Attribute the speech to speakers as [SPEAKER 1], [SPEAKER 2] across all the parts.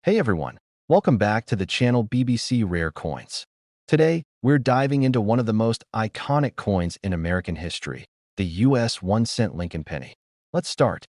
[SPEAKER 1] Hey everyone, welcome back to the channel BBC Rare Coins. Today, we're diving into one of the most iconic coins in American history, the US 1-cent Lincoln penny. Let's start.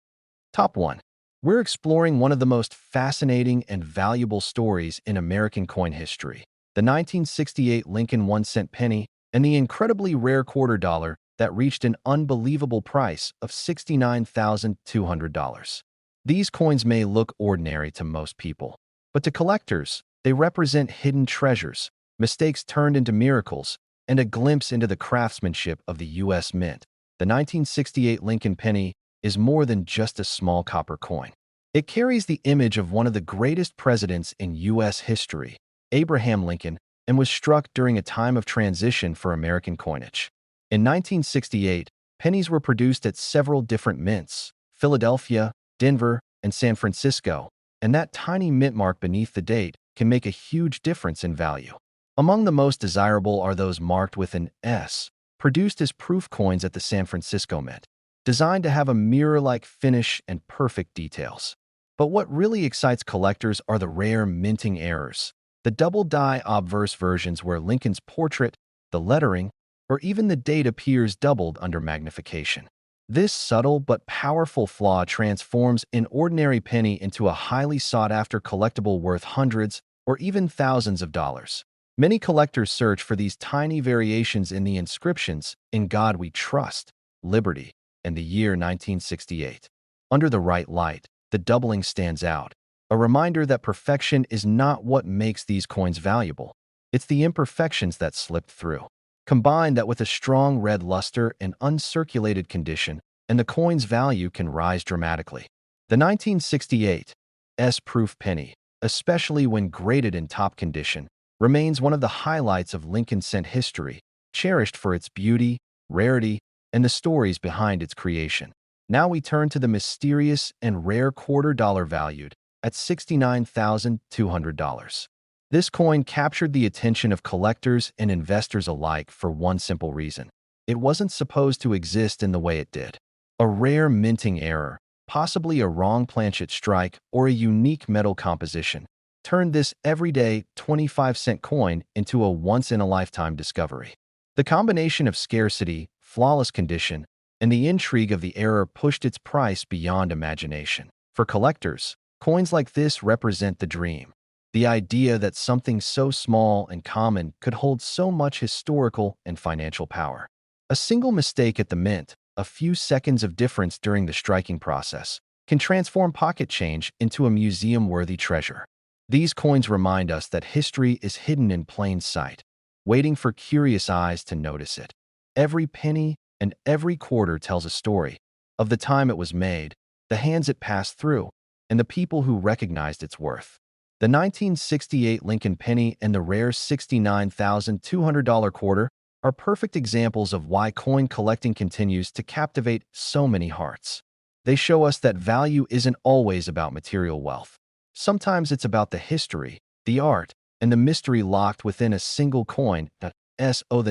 [SPEAKER 1] Top 1. We're exploring one of the most fascinating and valuable stories in American coin history, the 1968 Lincoln 1-cent penny and the incredibly rare quarter dollar that reached an unbelievable price of $69,200. These coins may look ordinary to most people, but to collectors, they represent hidden treasures, mistakes turned into miracles, and a glimpse into the craftsmanship of the U.S. Mint. The 1968 Lincoln penny is more than just a small copper coin. It carries the image of one of the greatest presidents in U.S. history, Abraham Lincoln, and was struck during a time of transition for American coinage. In 1968, pennies were produced at several different mints, Philadelphia, Denver, and San Francisco, and that tiny mint mark beneath the date can make a huge difference in value. Among the most desirable are those marked with an S, produced as proof coins at the San Francisco Mint, designed to have a mirror-like finish and perfect details. But what really excites collectors are the rare minting errors, the double-die obverse versions where Lincoln's portrait, the lettering, or even the date appears doubled under magnification. This subtle but powerful flaw transforms an ordinary penny into a highly sought-after collectible worth hundreds or even thousands of dollars. Many collectors search for these tiny variations in the inscriptions "In God We Trust," "Liberty," and the year 1968. Under the right light, the doubling stands out, a reminder that perfection is not what makes these coins valuable. It's the imperfections that slipped through. Combine that with a strong red luster and uncirculated condition, and the coin's value can rise dramatically. The 1968 S-proof penny, especially when graded in top condition, remains one of the highlights of Lincoln cent history, cherished for its beauty, rarity, and the stories behind its creation. Now we turn to the mysterious and rare quarter dollar valued at $69,200. This coin captured the attention of collectors and investors alike for one simple reason. It wasn't supposed to exist in the way it did. A rare minting error, possibly a wrong planchet strike or a unique metal composition, turned this everyday 25-cent coin into a once-in-a-lifetime discovery. The combination of scarcity, flawless condition, and the intrigue of the error pushed its price beyond imagination. For collectors, coins like this represent the dream. The idea that something so small and common could hold so much historical and financial power. A single mistake at the mint, a few seconds of difference during the striking process, can transform pocket change into a museum-worthy treasure. These coins remind us that history is hidden in plain sight, waiting for curious eyes to notice it. Every penny and every quarter tells a story of the time it was made, the hands it passed through, and the people who recognized its worth. The 1968 Lincoln penny and the rare $69,200 quarter are perfect examples of why coin collecting continues to captivate so many hearts. They show us that value isn't always about material wealth. Sometimes it's about the history, the art, and the mystery locked within a single coin. The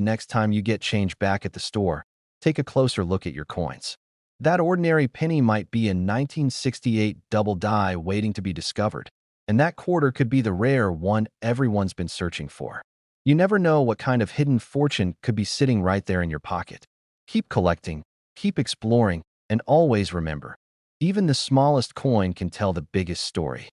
[SPEAKER 1] next time you get change back at the store, take a closer look at your coins. That ordinary penny might be a 1968 double die waiting to be discovered, and that quarter could be the rare one everyone's been searching for. You never know what kind of hidden fortune could be sitting right there in your pocket. Keep collecting, keep exploring, and always remember, even the smallest coin can tell the biggest story.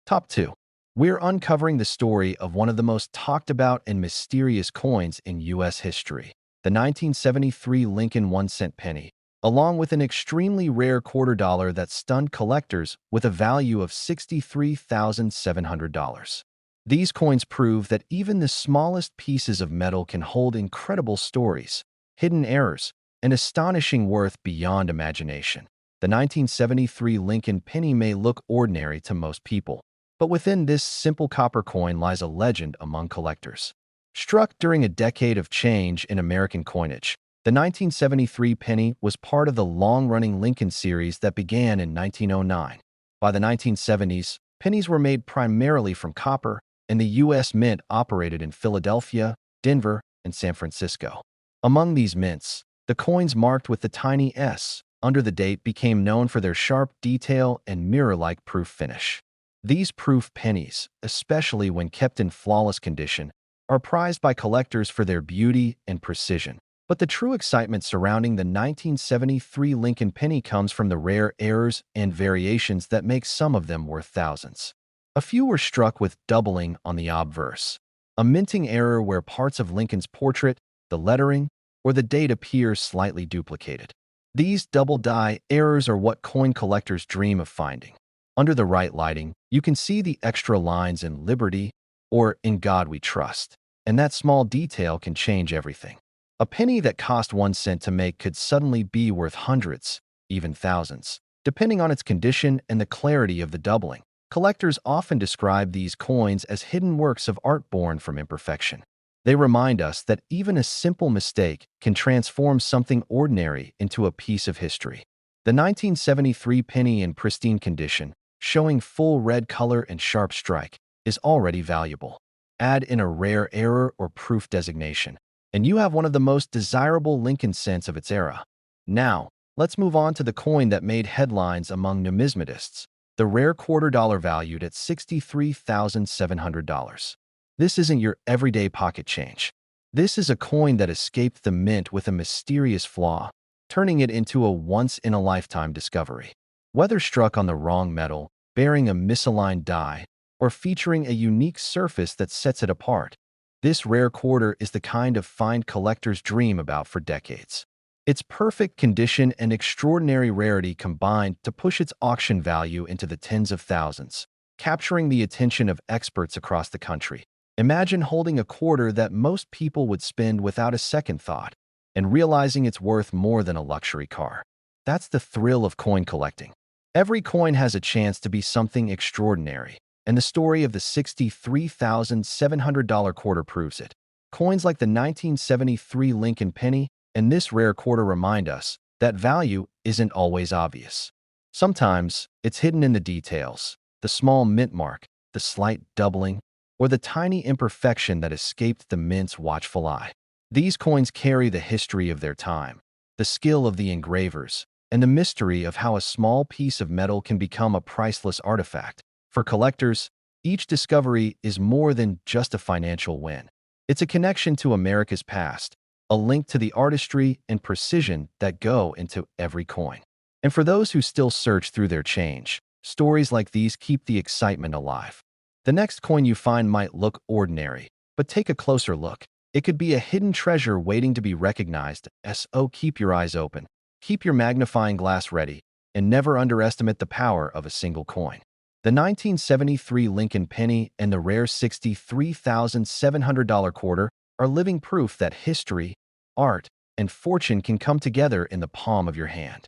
[SPEAKER 1] Top 2. We're uncovering the story of one of the most talked about and mysterious coins in U.S. history, the 1973 Lincoln 1-cent penny, along with an extremely rare quarter dollar that stunned collectors with a value of $63,700. These coins prove that even the smallest pieces of metal can hold incredible stories, hidden errors, and astonishing worth beyond imagination. The 1973 Lincoln penny may look ordinary to most people, but within this simple copper coin lies a legend among collectors. Struck during a decade of change in American coinage, the 1973 penny was part of the long-running Lincoln series that began in 1909. By the 1970s, pennies were made primarily from copper, and the U.S. Mint operated in Philadelphia, Denver, and San Francisco. Among these mints, the coins marked with the tiny S under the date became known for their sharp detail and mirror-like proof finish. These proof pennies, especially when kept in flawless condition, are prized by collectors for their beauty and precision. But the true excitement surrounding the 1973 Lincoln penny comes from the rare errors and variations that make some of them worth thousands. A few were struck with doubling on the obverse, a minting error where parts of Lincoln's portrait, the lettering, or the date appear slightly duplicated. These double-die errors are what coin collectors dream of finding. Under the right lighting, you can see the extra lines in Liberty or In God We Trust, and that small detail can change everything. A penny that cost 1 cent to make could suddenly be worth hundreds, even thousands, depending on its condition and the clarity of the doubling. Collectors often describe these coins as hidden works of art born from imperfection. They remind us that even a simple mistake can transform something ordinary into a piece of history. The 1973 penny in pristine condition, showing full red color and sharp strike, is already valuable. Add in a rare error or proof designation, and you have one of the most desirable Lincoln cents of its era. Now, let's move on to the coin that made headlines among numismatists, the rare $quarter valued at $63,700. This isn't your everyday pocket change. This is a coin that escaped the mint with a mysterious flaw, turning it into a once-in-a-lifetime discovery. Whether struck on the wrong metal, bearing a misaligned die, or featuring a unique surface that sets it apart, this rare quarter is the kind of find collectors dream about for decades. Its perfect condition and extraordinary rarity combined to push its auction value into the tens of thousands, capturing the attention of experts across the country. Imagine holding a quarter that most people would spend without a second thought and realizing it's worth more than a luxury car. That's the thrill of coin collecting. Every coin has a chance to be something extraordinary, and the story of the $63,700 quarter proves it. Coins like the 1973 Lincoln penny and this rare quarter remind us that value isn't always obvious. Sometimes it's hidden in the details, the small mint mark, the slight doubling, or the tiny imperfection that escaped the mint's watchful eye. These coins carry the history of their time, the skill of the engravers, and the mystery of how a small piece of metal can become a priceless artifact. For collectors, each discovery is more than just a financial win. It's a connection to America's past, a link to the artistry and precision that go into every coin. And for those who still search through their change, stories like these keep the excitement alive. The next coin you find might look ordinary, but take a closer look. It could be a hidden treasure waiting to be recognized. So keep your eyes open, keep your magnifying glass ready, and never underestimate the power of a single coin. The 1973 Lincoln penny and the rare $63,700 quarter are living proof that history, art, and fortune can come together in the palm of your hand.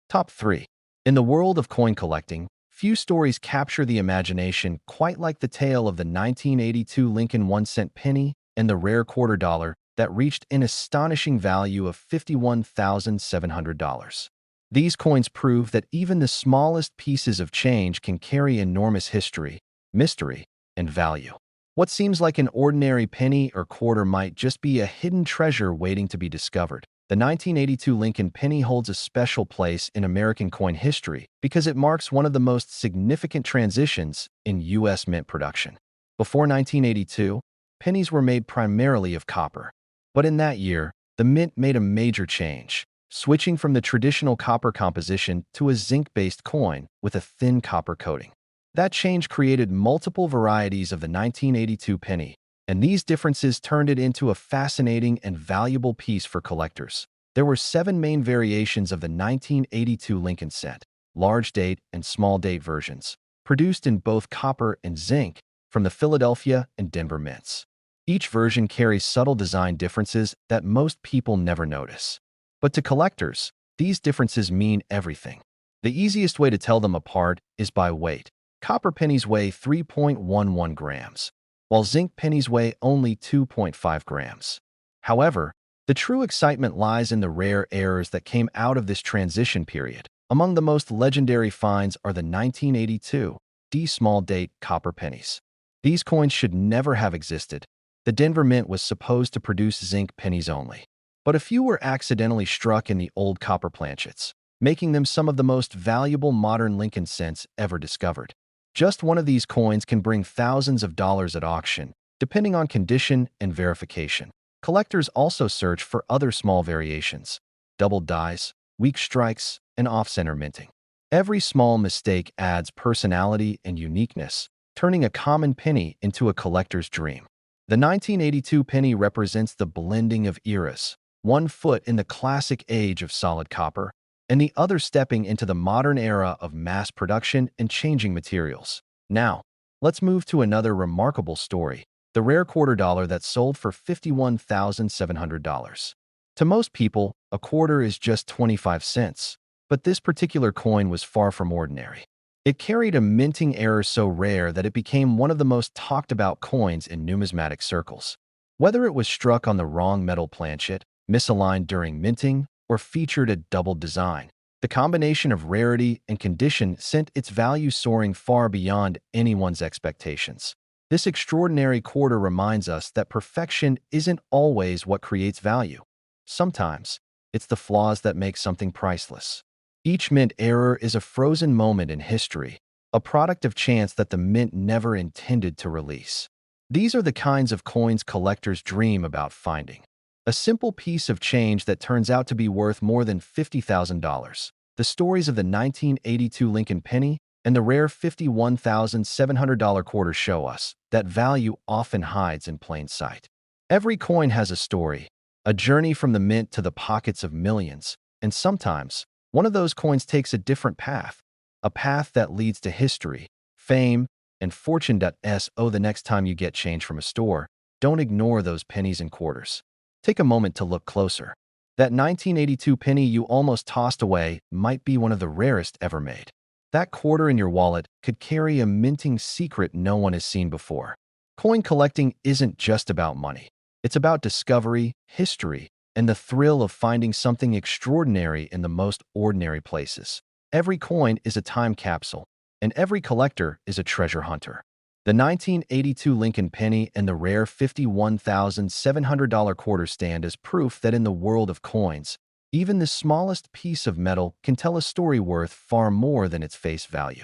[SPEAKER 1] Top 3. In the world of coin collecting, few stories capture the imagination quite like the tale of the 1982 Lincoln 1-cent penny and the rare $quarter that reached an astonishing value of $51,700. These coins prove that even the smallest pieces of change can carry enormous history, mystery, and value. What seems like an ordinary penny or quarter might just be a hidden treasure waiting to be discovered. The 1982 Lincoln penny holds a special place in American coin history because it marks one of the most significant transitions in U.S. mint production. Before 1982, pennies were made primarily of copper. But in that year, the mint made a major change, switching from the traditional copper composition to a zinc-based coin with a thin copper coating. That change created multiple varieties of the 1982 penny, and these differences turned it into a fascinating and valuable piece for collectors. There were 7 main variations of the 1982 Lincoln cent, large date and small date versions, produced in both copper and zinc from the Philadelphia and Denver mints. Each version carries subtle design differences that most people never notice. But to collectors, these differences mean everything. The easiest way to tell them apart is by weight. Copper pennies weigh 3.11 grams, while zinc pennies weigh only 2.5 grams. However, the true excitement lies in the rare errors that came out of this transition period. Among the most legendary finds are the 1982 D small date copper pennies. These coins should never have existed. The Denver Mint was supposed to produce zinc pennies only. But a few were accidentally struck in the old copper planchets, making them some of the most valuable modern Lincoln cents ever discovered. Just one of these coins can bring thousands of dollars at auction, depending on condition and verification. Collectors also search for other small variations, double dies, weak strikes, and off-center minting. Every small mistake adds personality and uniqueness, turning a common penny into a collector's dream. The 1982 penny represents the blending of eras, one foot in the classic age of solid copper, and the other stepping into the modern era of mass production and changing materials. Now, let's move to another remarkable story, the rare quarter dollar that sold for $51,700. To most people, a quarter is just 25 cents, but this particular coin was far from ordinary. It carried a minting error so rare that it became one of the most talked about coins in numismatic circles. Whether it was struck on the wrong metal planchet, misaligned during minting, or featured a doubled design, the combination of rarity and condition sent its value soaring far beyond anyone's expectations. This extraordinary quarter reminds us that perfection isn't always what creates value. Sometimes, it's the flaws that make something priceless. Each mint error is a frozen moment in history, a product of chance that the mint never intended to release. These are the kinds of coins collectors dream about finding. A simple piece of change that turns out to be worth more than $50,000. The stories of the 1982 Lincoln penny and the rare $51,700 quarter show us that value often hides in plain sight. Every coin has a story, a journey from the mint to the pockets of millions, and sometimes, one of those coins takes a different path, a path that leads to history, fame, and fortune. The next time you get change from a store, don't ignore those pennies and quarters. Take a moment to look closer. That 1982 penny you almost tossed away might be one of the rarest ever made. That quarter in your wallet could carry a minting secret no one has seen before. Coin collecting isn't just about money. It's about discovery, history, and the thrill of finding something extraordinary in the most ordinary places. Every coin is a time capsule, and every collector is a treasure hunter. The 1982 Lincoln penny and the rare $51,700 quarter stand as proof that in the world of coins, even the smallest piece of metal can tell a story worth far more than its face value.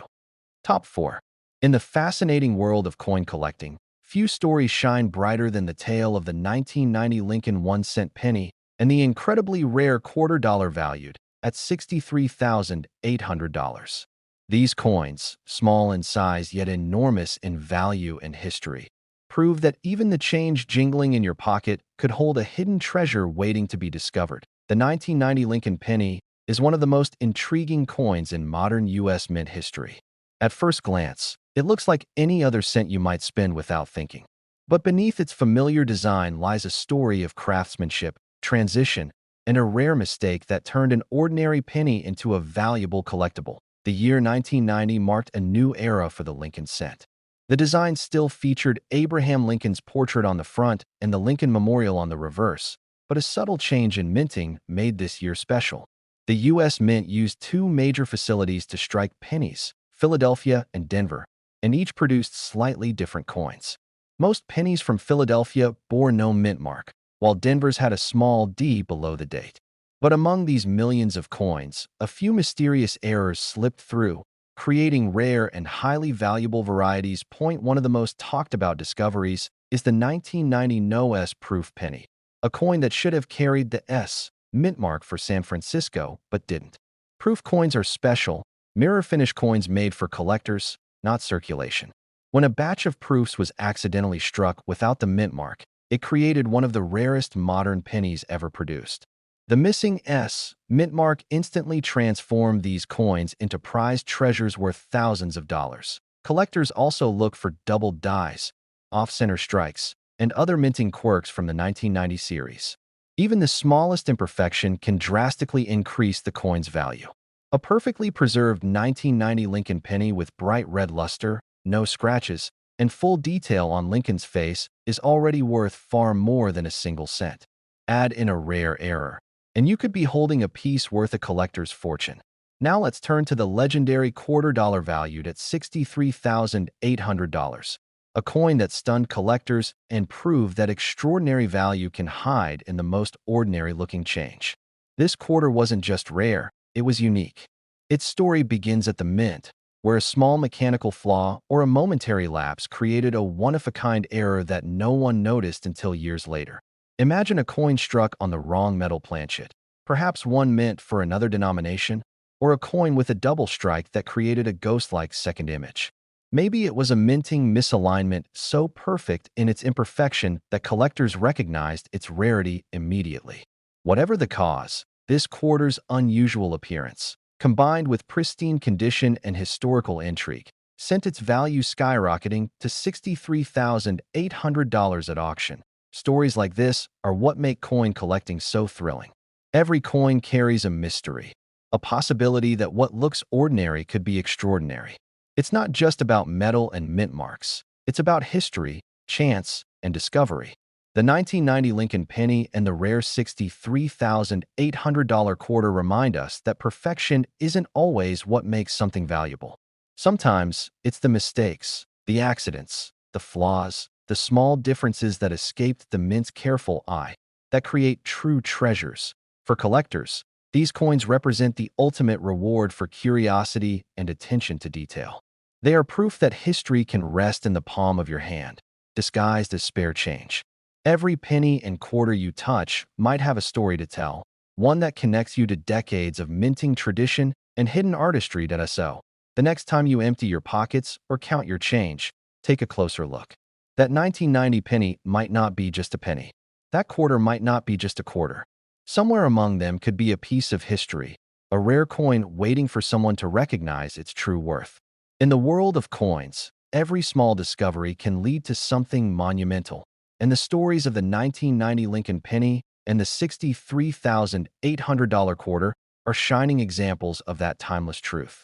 [SPEAKER 1] Top 4. In the fascinating world of coin collecting, few stories shine brighter than the tale of the 1990 Lincoln 1-cent penny and the incredibly rare quarter dollar valued at $63,800. These coins, small in size yet enormous in value and history, prove that even the change jingling in your pocket could hold a hidden treasure waiting to be discovered. The 1990 Lincoln penny is one of the most intriguing coins in modern U.S. mint history. At first glance, it looks like any other cent you might spend without thinking. But beneath its familiar design lies a story of craftsmanship, transition, and a rare mistake that turned an ordinary penny into a valuable collectible. The year 1990 marked a new era for the Lincoln cent. The design still featured Abraham Lincoln's portrait on the front and the Lincoln Memorial on the reverse, but a subtle change in minting made this year special. The U.S. Mint used two major facilities to strike pennies, Philadelphia and Denver, and each produced slightly different coins. Most pennies from Philadelphia bore no mint mark, while Denver's had a small D below the date. But among these millions of coins, a few mysterious errors slipped through, creating rare and highly valuable varieties. One of the most talked about discoveries is the 1990 No S proof penny, a coin that should have carried the S mint mark for San Francisco, but didn't. Proof coins are special, mirror-finish coins made for collectors, not circulation. When a batch of proofs was accidentally struck without the mint mark, it created one of the rarest modern pennies ever produced. The missing S mint mark instantly transformed these coins into prized treasures worth thousands of dollars. Collectors also look for doubled dies, off-center strikes, and other minting quirks from the 1990 series. Even the smallest imperfection can drastically increase the coin's value. A perfectly preserved 1990 Lincoln penny with bright red luster, no scratches, and full detail on Lincoln's face is already worth far more than a single cent. Add in a rare error, and you could be holding a piece worth a collector's fortune. Now let's turn to the legendary quarter dollar valued at $63,800, a coin that stunned collectors and proved that extraordinary value can hide in the most ordinary-looking change. This quarter wasn't just rare, it was unique. Its story begins at the mint, where a small mechanical flaw or a momentary lapse created a one-of-a-kind error that no one noticed until years later. Imagine a coin struck on the wrong metal planchet, perhaps one meant for another denomination, or a coin with a double strike that created a ghost-like second image. Maybe it was a minting misalignment so perfect in its imperfection that collectors recognized its rarity immediately. Whatever the cause, this quarter's unusual appearance, combined with pristine condition and historical intrigue, sent its value skyrocketing to $63,800 at auction. Stories like this are what make coin collecting so thrilling. Every coin carries a mystery, a possibility that what looks ordinary could be extraordinary. It's not just about metal and mint marks. It's about history, chance, and discovery. The 1990 Lincoln penny and the rare $63,800 quarter remind us that perfection isn't always what makes something valuable. Sometimes it's the mistakes, the accidents, the flaws, the small differences that escaped the mint's careful eye that create true treasures. For collectors, these coins represent the ultimate reward for curiosity and attention to detail. They are proof that history can rest in the palm of your hand, disguised as spare change. Every penny and quarter you touch might have a story to tell, one that connects you to decades of minting tradition and hidden artistry. So, the next time you empty your pockets or count your change, take a closer look. That 1990 penny might not be just a penny. That quarter might not be just a quarter. Somewhere among them could be a piece of history, a rare coin waiting for someone to recognize its true worth. In the world of coins, every small discovery can lead to something monumental, and the stories of the 1990 Lincoln penny and the $63,800 quarter are shining examples of that timeless truth.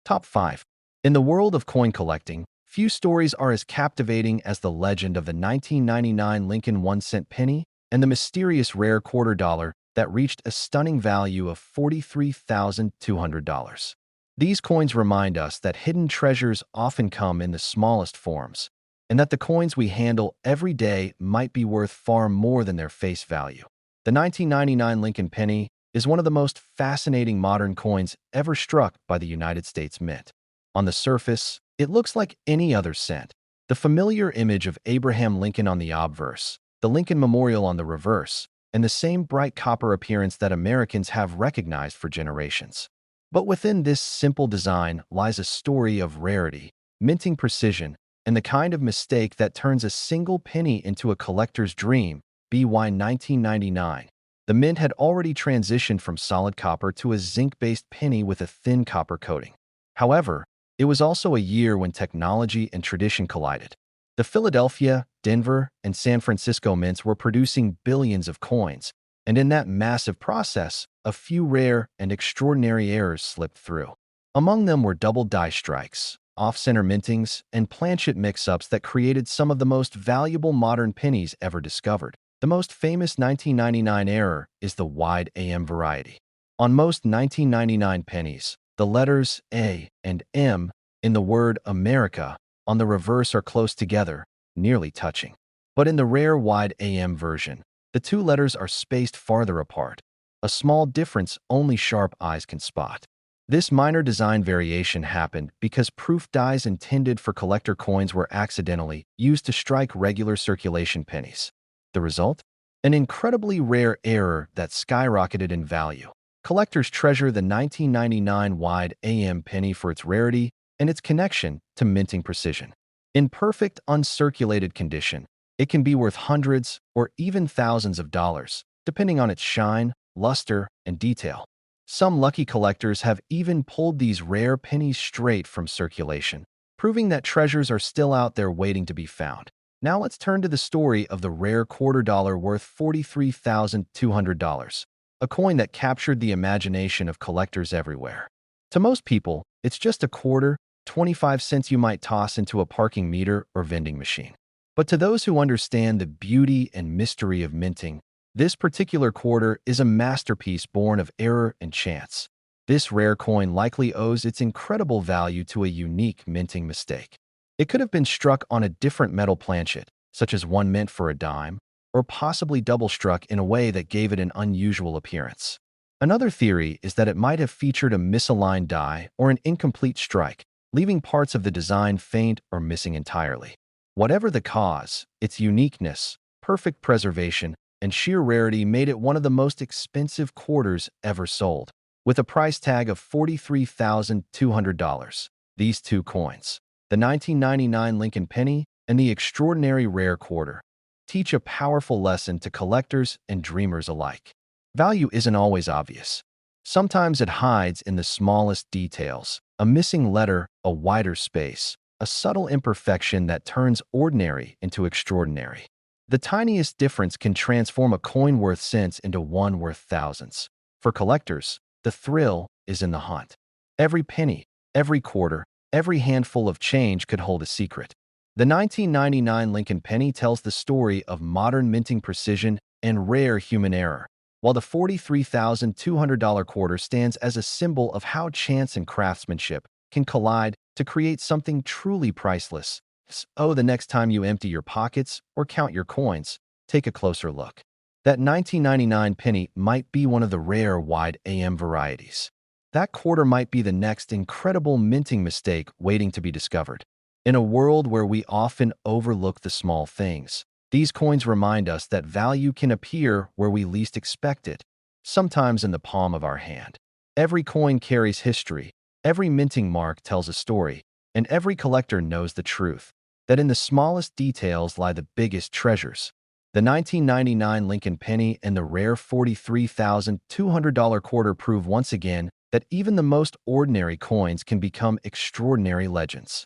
[SPEAKER 1] Top 5. In the world of coin collecting, few stories are as captivating as the legend of the 1999 Lincoln 1-cent penny and the mysterious rare quarter dollar that reached a stunning value of $43,200. These coins remind us that hidden treasures often come in the smallest forms, and that the coins we handle every day might be worth far more than their face value. The 1999 Lincoln penny is one of the most fascinating modern coins ever struck by the United States Mint. On the surface, it looks like any other cent. The familiar image of Abraham Lincoln on the obverse, the Lincoln Memorial on the reverse, and the same bright copper appearance that Americans have recognized for generations. But within this simple design lies a story of rarity, minting precision, and the kind of mistake that turns a single penny into a collector's dream. BY 1999. The mint had already transitioned from solid copper to a zinc-based penny with a thin copper coating. However, it was also a year when technology and tradition collided. The Philadelphia, Denver, and San Francisco mints were producing billions of coins, and in that massive process, a few rare and extraordinary errors slipped through. Among them were double die strikes, off-center mintings, and planchet mix-ups that created some of the most valuable modern pennies ever discovered. The most famous 1999 error is the wide AM variety. On most 1999 pennies, the letters A and M in the word America on the reverse are close together, nearly touching. But in the rare wide AM version, the two letters are spaced farther apart, a small difference only sharp eyes can spot. This minor design variation happened because proof dies intended for collector coins were accidentally used to strike regular circulation pennies. The result? An incredibly rare error that skyrocketed in value. Collectors treasure the 1999 wide AM penny for its rarity and its connection to minting precision. In perfect, uncirculated condition, it can be worth hundreds or even thousands of dollars, depending on its shine, luster, and detail. Some lucky collectors have even pulled these rare pennies straight from circulation, proving that treasures are still out there waiting to be found. Now let's turn to the story of the rare quarter dollar worth $43,200, a coin that captured the imagination of collectors everywhere. To most people, it's just a quarter, 25 cents you might toss into a parking meter or vending machine. But to those who understand the beauty and mystery of minting, this particular quarter is a masterpiece born of error and chance. This rare coin likely owes its incredible value to a unique minting mistake. It could have been struck on a different metal planchet, such as one meant for a dime, or possibly double-struck in a way that gave it an unusual appearance. Another theory is that it might have featured a misaligned die or an incomplete strike, leaving parts of the design faint or missing entirely. Whatever the cause, its uniqueness, perfect preservation, and sheer rarity made it one of the most expensive quarters ever sold. With a price tag of $43,200, these two coins, the 1999 Lincoln penny and the extraordinary rare quarter, teach a powerful lesson to collectors and dreamers alike. Value isn't always obvious. Sometimes it hides in the smallest details, a missing letter, a wider space, a subtle imperfection that turns ordinary into extraordinary. The tiniest difference can transform a coin worth cents into one worth thousands. For collectors, the thrill is in the hunt. Every penny, every quarter, every handful of change could hold a secret. The 1999 Lincoln penny tells the story of modern minting precision and rare human error, while the $43,200 quarter stands as a symbol of how chance and craftsmanship can collide to create something truly priceless. So the next time you empty your pockets or count your coins, take a closer look. That 1999 penny might be one of the rare wide AM varieties. That quarter might be the next incredible minting mistake waiting to be discovered. In a world where we often overlook the small things, these coins remind us that value can appear where we least expect it, sometimes in the palm of our hand. Every coin carries history, every minting mark tells a story, and every collector knows the truth, that in the smallest details lie the biggest treasures. The 1999 Lincoln penny and the rare $43,200 quarter prove once again that even the most ordinary coins can become extraordinary legends.